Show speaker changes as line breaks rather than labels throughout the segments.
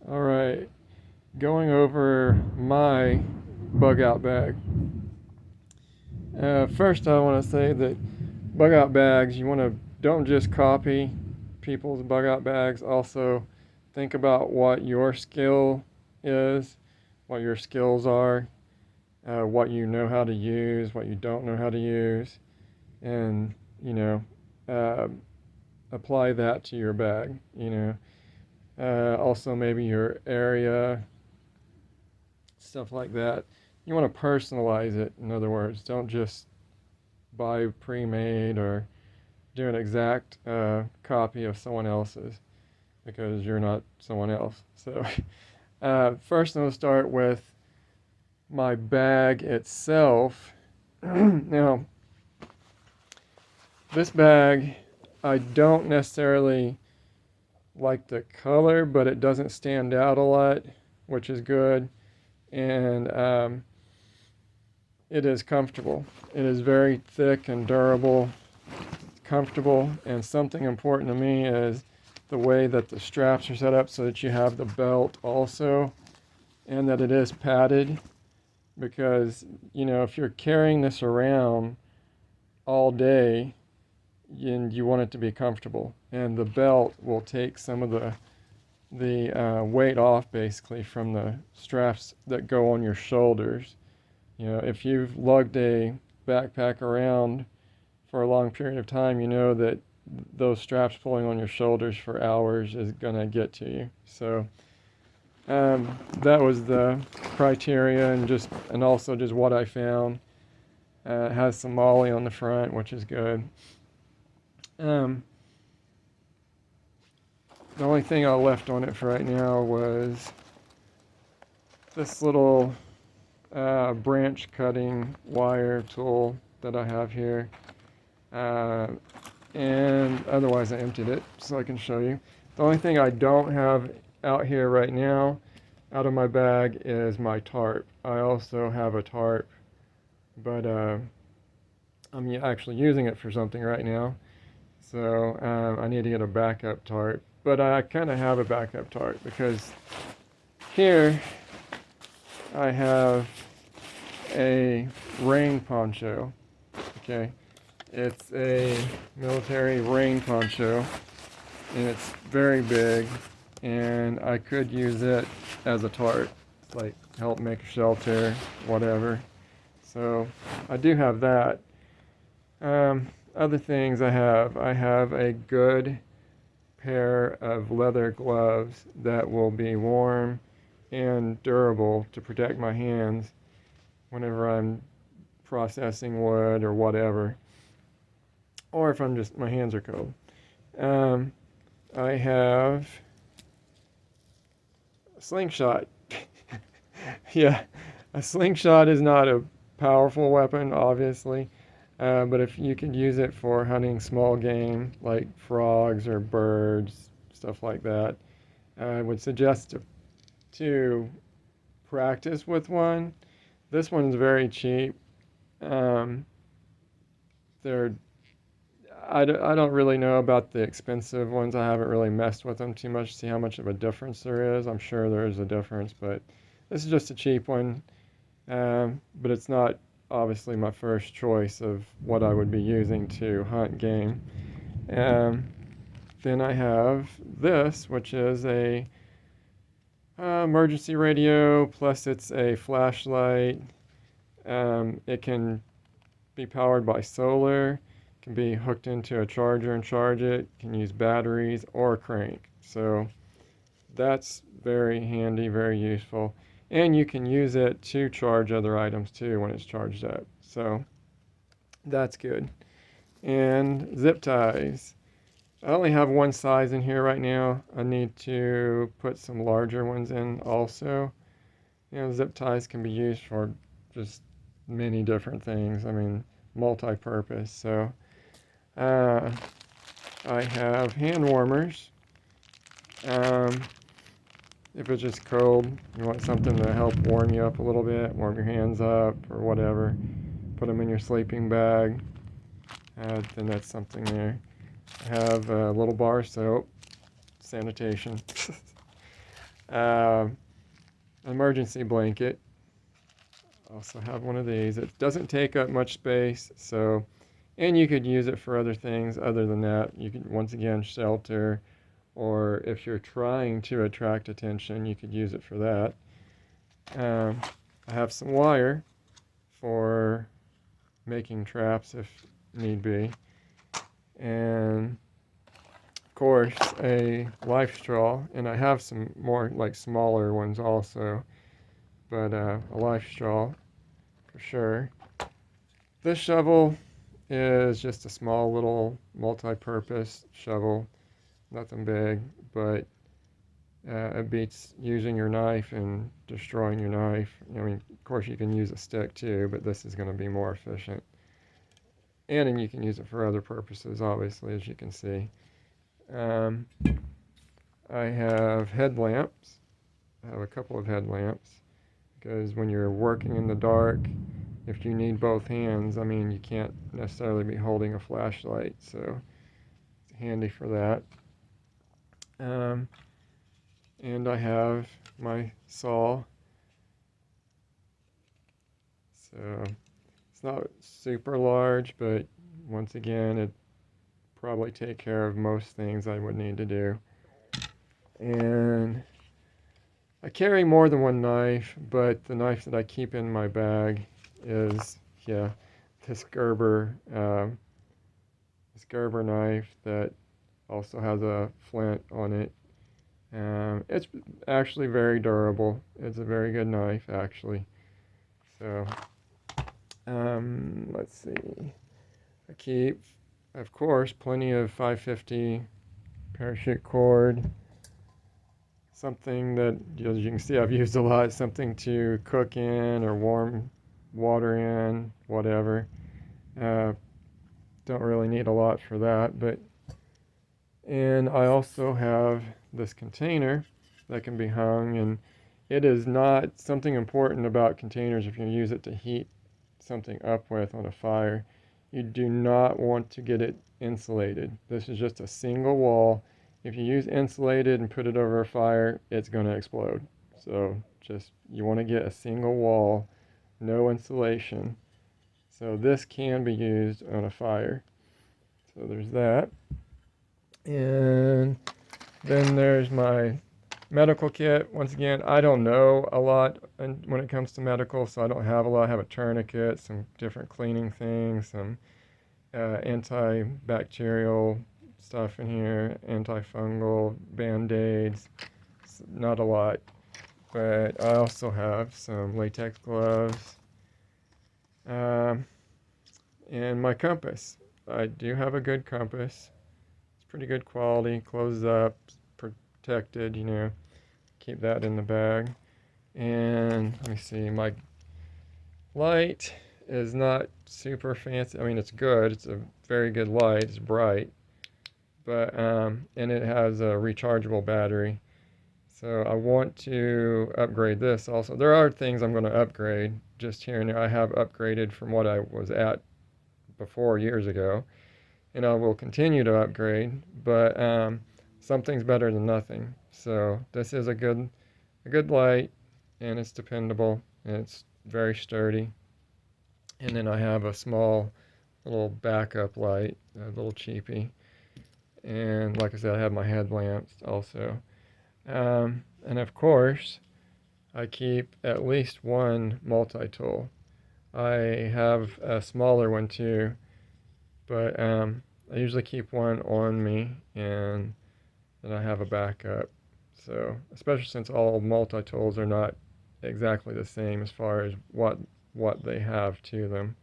All right, going over my bug out bag. First, I want to say that bug out bags, you want to don't just copy people's bug out bags. Also, think about what your skill is, what your skills are, what you know how to use, what you don't know how to use, and you know, uh, apply that to your bag. Also maybe your area, stuff like that. You want to personalize it. In other words, don't just buy pre-made or do an exact copy of someone else's because you're not someone else. So first, I'm going to start with my bag itself. Now, this bag, I don't necessarily like the color, but it doesn't stand out a lot, which is good. And it is comfortable. It is very thick and durable, comfortable, and something important to me is the way that the straps are set up so that you have the belt also, and that it is padded because, if you're carrying this around all day and you want it to be comfortable, and the belt will take some of the weight off basically from the straps that go on your shoulders. If you've lugged a backpack around for a long period of time, you know that those straps pulling on your shoulders for hours is gonna get to you. So that was the criteria, and also just what I found. It has some MOLLE on the front, which is good. Um, the only thing I left on it for right now was this little branch cutting wire tool that I have here. And otherwise I emptied it so I can show you. The only thing I don't have out here right now out of my bag is my tarp. I also have a tarp, but I'm actually using it for something right now. So I need to get a backup tarp. But I kind of have a backup tarp because here I have a rain poncho. Okay, it's a military rain poncho, and it's very big, and I could use it as a tarp, like help make a shelter, whatever. So I do have that. Other things I have a good pair of leather gloves that will be warm and durable to protect my hands whenever I'm processing wood or whatever, or if my hands are cold. Um, I have a slingshot. Yeah, a slingshot is not a powerful weapon, obviously, but if you could use it for hunting small game like frogs or birds, stuff like that, I would suggest to practice with one. This one's very cheap. Um, they're I don't really know about the expensive ones. I haven't really messed with them too much to see how much of a difference there is. I'm sure there is a difference, but this is just a cheap one. But it's not obviously my first choice of what I would be using to hunt game. Um, then I have this, which is a emergency radio, plus it's a flashlight. It can be powered by solar, can be hooked into a charger and charge it, can use batteries or a crank. So that's very handy, very useful. And you can use it to charge other items too when it's charged up. So that's good. And zip ties. I only have one size in here right now. I need to put some larger ones in also. Zip ties can be used for just many different things. I mean, multi-purpose. So uh, I have hand warmers. Um, if it's just cold, you want something to help warm you up a little bit, warm your hands up or whatever. Put them in your sleeping bag. Then that's something there. I have a little bar soap, sanitation. Um, emergency blanket. Also have one of these. It doesn't take up much space, so, and you could use it for other things other than that. You could, once again, shelter, or if you're trying to attract attention, you could use it for that. I have some wire for making traps if need be. And of course, a life straw, and I have some more like smaller ones also, but a life straw for sure. This shovel is just a small little multi-purpose shovel, nothing big, but it beats using your knife and destroying your knife. I mean, of course you can use a stick too, but this is going to be more efficient. And you can use it for other purposes, obviously, as you can see. Um, I have headlamps. I have a couple of headlamps because when you're working in the dark, if you need both hands, I mean, you can't necessarily be holding a flashlight, so it's handy for that. And I have my saw. So it's not super large, but once again, it probably take care of most things I would need to do. And I carry more than one knife, but the knife that I keep in my bag is, yeah, this Gerber knife that also has a flint on it. It's actually very durable. It's a very good knife, actually. So, let's see. I keep, of course, plenty of 550 parachute cord. Something that, as you can see, I've used a lot. Something to cook in or warm water in, whatever. Don't really need a lot for that, but, and I also have this container that can be hung, and it is not something important about containers. If you use it to heat something up with on a fire, you do not want to get it insulated. This is just a single wall. If you use insulated and put it over a fire, it's going to explode. So just, you want to get a single wall, no insulation. So this can be used on a fire. So there's that. And then there's my medical kit. Once again, I don't know a lot when it comes to medical, so I don't have a lot. I have a tourniquet, some different cleaning things, some antibacterial stuff in here, antifungal, band-aids. Not a lot. But I also have some latex gloves. And my compass. I do have a good compass. It's pretty good quality, closes up, protected, you know. Keep that in the bag. And let me see, my light is not super fancy. I mean, it's good. It's a very good light. It's bright. But, and it has a rechargeable battery. So I want to upgrade this also. There are things I'm going to upgrade just here and there. I have upgraded from what I was at before years ago, and I will continue to upgrade, but something's better than nothing. So this is a good light, and it's dependable, and it's very sturdy. And then I have a small little backup light, a little cheapie. And like I said, I have my headlamps also. And of course, I keep at least one multi-tool. I have a smaller one too, but I usually keep one on me, and then I have a backup. So, especially since all multi-tools are not exactly the same as far as what they have to them,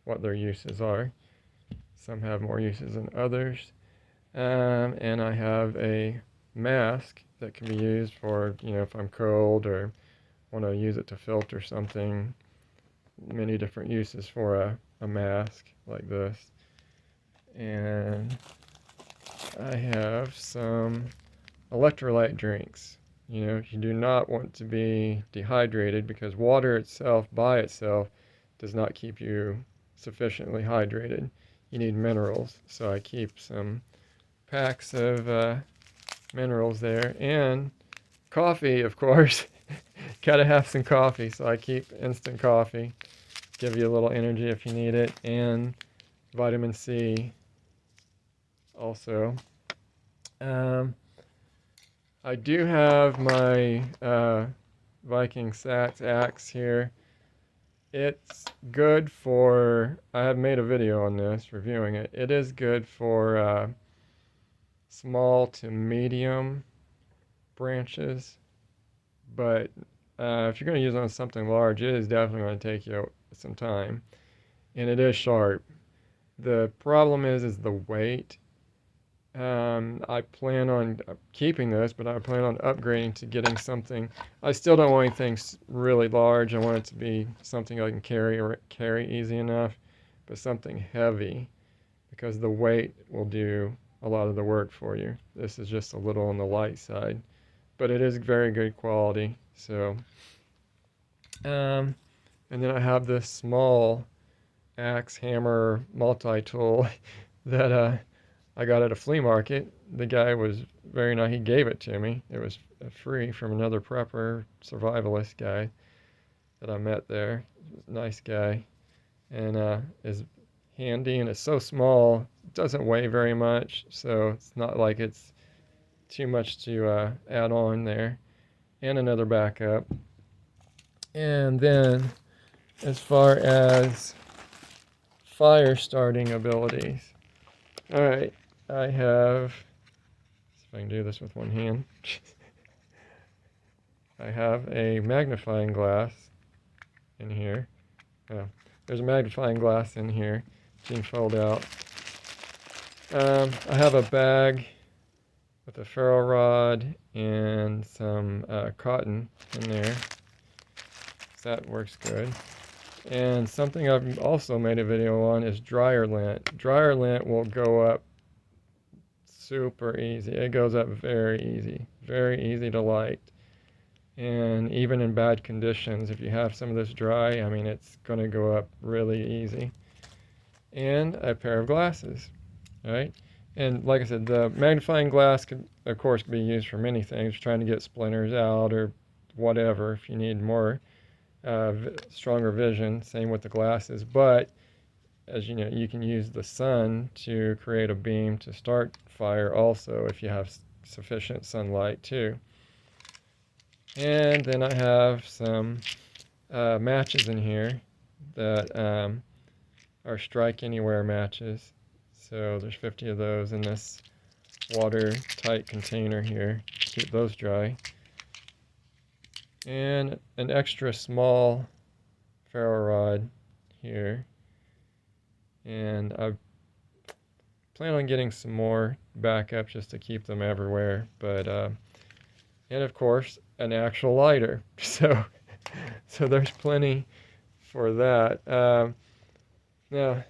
what their uses are. Some have more uses than others. And I have a mask that can be used for, you know, if I'm cold or want to use it to filter something. Many different uses for a mask like this. And I have some electrolyte drinks. You know, you do not want to be dehydrated because water itself, by itself, does not keep you sufficiently hydrated. You need minerals. So I keep some packs of minerals there, and coffee, of course. Gotta have some coffee, so I keep instant coffee. Give you a little energy if you need it, and vitamin C also. I do have my Viking Sax axe here. It's good for, I have made a video on this, reviewing it. It is good for small to medium branches, but if you're going to use it on something large, it is definitely going to take you some time, and it is sharp. The problem is the weight. I plan on keeping this, but I plan on upgrading to getting something. I still don't want anything really large. I want it to be something I can carry easy enough, but something heavy, because the weight will do a lot of the work for you. This is just a little on the light side, but it is very good quality. So, and then I have this small axe hammer multi-tool that I got at a flea market. The guy was very nice. He gave it to me. It was free from another prepper, survivalist guy that I met there. Nice guy, and is handy, and it's so small. It doesn't weigh very much, so it's not like it's too much to add on there. And another backup. And then, as far as fire starting abilities, all right. I have, see if I can do this with one hand. I have a magnifying glass in here. Oh, there's a magnifying glass in here. You can fold out. I have a bag with a ferro rod and some cotton in there. So that works good. And something I've also made a video on is dryer lint. Dryer lint will go up super easy. It goes up very easy to light. And even in bad conditions, if you have some of this dry, I mean, it's going to go up really easy. And a pair of glasses, right? And like I said, the magnifying glass could, of course, be used for many things, trying to get splinters out or whatever, if you need more stronger vision. Same with the glasses. But as you know, you can use the sun to create a beam to start fire also, if you have sufficient sunlight too. And then I have some matches in here that are strike anywhere matches. So there's 50 of those in this watertight container here. Keep those dry. And an extra small ferro rod here. And I plan on getting some more backup just to keep them everywhere. But and of course, an actual lighter. So there's plenty for that. Now,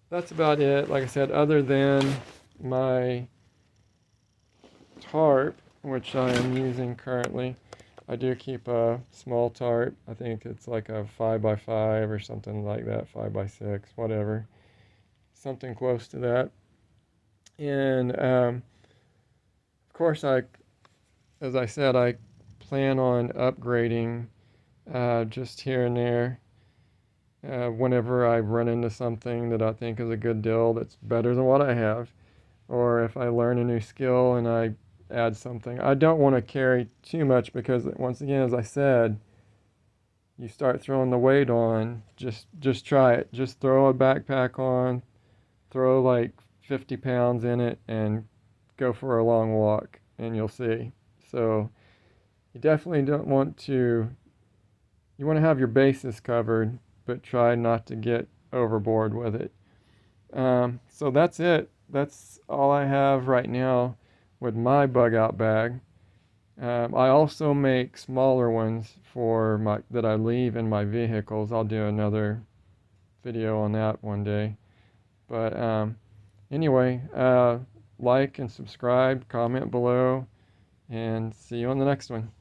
that's about it. Like I said, other than my tarp, which I am using currently, I do keep a small tarp. I think it's like a 5x5 or something like that, 5x6, whatever. Something close to that. And of course, as I said, I plan on upgrading just here and there. Whenever I run into something that I think is a good deal that's better than what I have, or if I learn a new skill and I add something. I don't want to carry too much because, once again, as I said, you start throwing the weight on, just try it. Just throw a backpack on, throw like 50 pounds in it, and go for a long walk, and you'll see. So you definitely don't want to, you want to have your bases covered, but try not to get overboard with it. So that's it. That's all I have right now with my bug out bag. I also make smaller ones for that I leave in my vehicles. I'll do another video on that one day. But anyway, like and subscribe, comment below, and see you on the next one.